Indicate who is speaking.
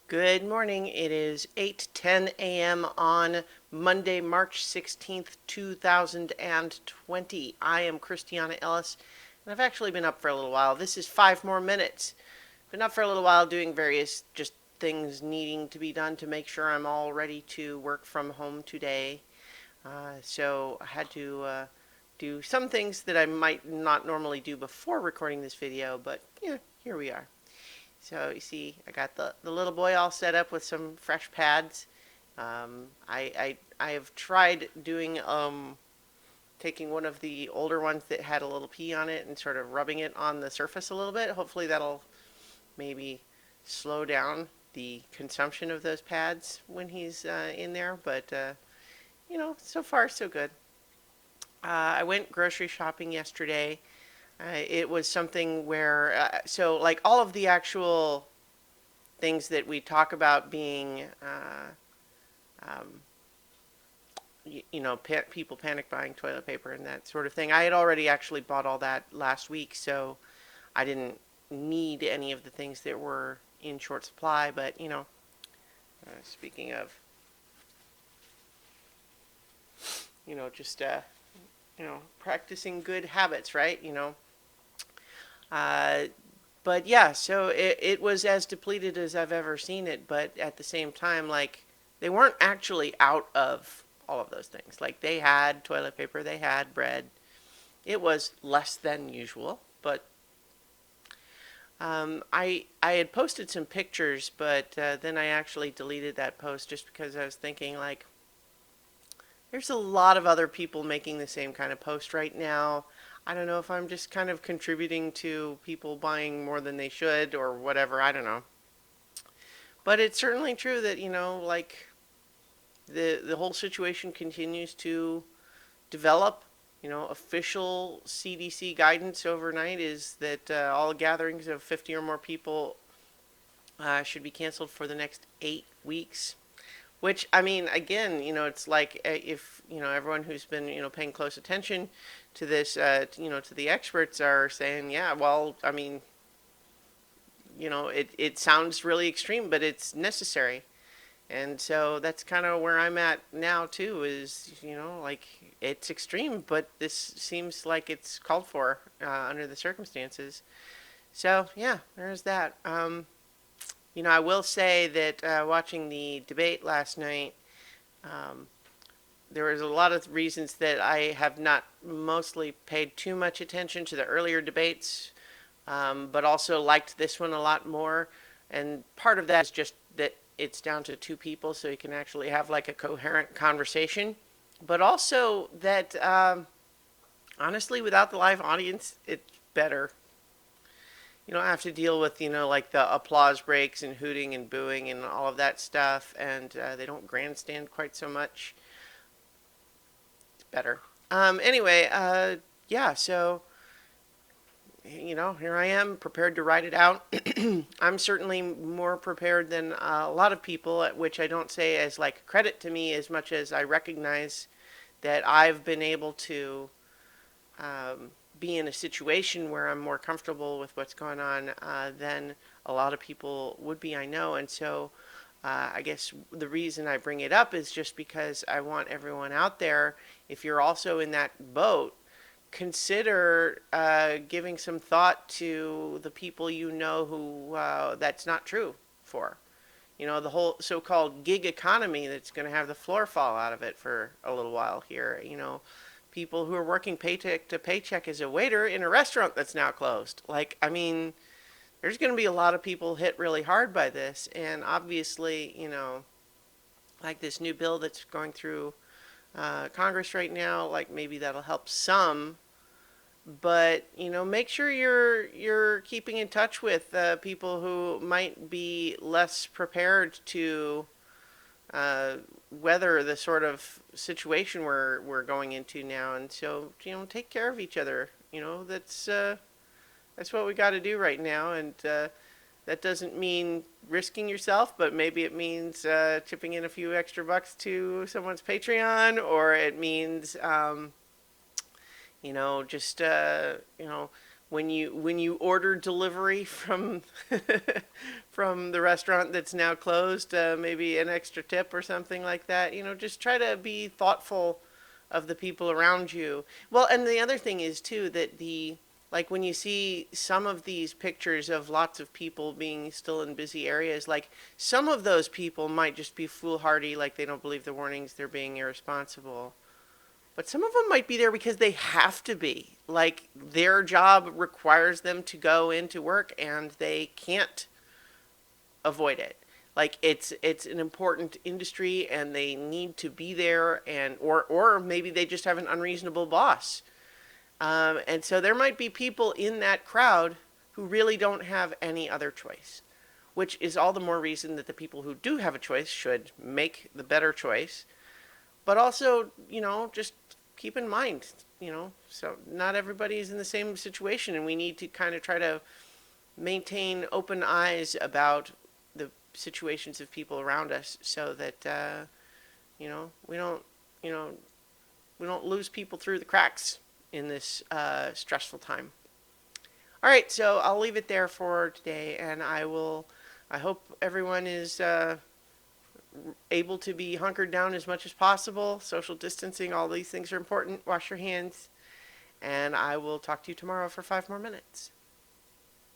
Speaker 1: Good morning. It is 8:10 a.m. on Monday, March 16th, 2020. I am Christiana Ellis, and I've actually been up for a little while. This is 5 more minutes. Been up for a little while doing various just things needing to be done to make sure I'm all ready to work from home today. So I had to do some things that I might not normally do before recording this video, but yeah, here we are. So you see, I got the little boy all set up with some fresh pads. I have tried doing taking one of the older ones that had a little pee on it and sort of rubbing it on the surface a little bit. Hopefully that'll maybe slow down the consumption of those pads when he's in there. But so far so good. I went grocery shopping yesterday. It was something where so like all of the actual things that we talk about being, um, people panic buying toilet paper and that sort of thing. I had already actually bought all that last week, so I didn't need any of the things that were in short supply. But speaking of, just practicing good habits, right? Uh, But yeah, so it was as depleted as I've ever seen it, but at the same time, like, they weren't actually out of all of those things. Like, they had toilet paper, they had bread. It was less than usual, but I had posted some pictures, but then I actually deleted that post just because I was thinking, like, there's a lot of other people making the same kind of post right now. I don't know if I'm just kind of contributing to people buying more than they should or whatever. I don't know. But it's certainly true that, like the whole situation continues to develop. Official CDC guidance overnight is that all gatherings of 50 or more people should be canceled for the next 8 weeks. Which, I mean, again, it's like if, everyone who's been, paying close attention to this, to the experts are saying, yeah, well, I mean, it sounds really extreme, but it's necessary. And so that's kind of where I'm at now, too, is, like, it's extreme, but this seems like it's called for under the circumstances. So, yeah, there's that. I will say that watching the debate last night, um, there was a lot of reasons that I have not mostly paid too much attention to the earlier debates, but also liked this one a lot more. And part of that is just that it's down to two people, so you can actually have like a coherent conversation. But also that, honestly, without the live audience, it's better. You don't have to deal with, like the applause breaks and hooting and booing and all of that stuff, and they don't grandstand quite so much. It's better. Anyway, yeah, so, here I am, prepared to ride it out. I'm certainly more prepared than a lot of people, which I don't say as like credit to me as much as I recognize that I've been able to be in a situation where I'm more comfortable with what's going on than a lot of people would be, I know. And so I guess the reason I bring it up is just because I want everyone out there, if you're also in that boat, consider giving some thought to the people who that's not true for. The whole so-called gig economy that's going to have the floor fall out of it for a little while here. People who are working paycheck to paycheck as a waiter in a restaurant that's now closed. Like, I mean, there's going to be a lot of people hit really hard by this. And obviously, like this new bill that's going through Congress right now, like maybe that'll help some. But make sure you're keeping in touch with people who might be less prepared to uh, weather the sort of situation we're going into now. And so take care of each other. That's what we got to do right now. And that doesn't mean risking yourself, but maybe it means chipping in a few extra bucks to someone's Patreon, or it means just when you order delivery from from the restaurant that's now closed, maybe an extra tip or something like that. Just try to be thoughtful of the people around you. Well, and the other thing is too that the like when you see some of these pictures of lots of people being still in busy areas, like some of those people might just be foolhardy, like they don't believe the warnings, they're being irresponsible. But some of them might be there because they have to be. Like their job requires them to go into work and they can't avoid it. Like it's an important industry and they need to be there, and or maybe they just have an unreasonable boss. And so there might be people in that crowd who really don't have any other choice, which is all the more reason that the people who do have a choice should make the better choice. But also, just keep in mind, so not everybody is in the same situation, and we need to kind of try to maintain open eyes about the situations of people around us, so that we don't you know we don't lose people through the cracks in this stressful time. All right, so I'll leave it there for today, and I hope everyone is able to be hunkered down as much as possible. Social distancing, all these things are important. Wash your hands, and I will talk to you tomorrow for 5 more minutes.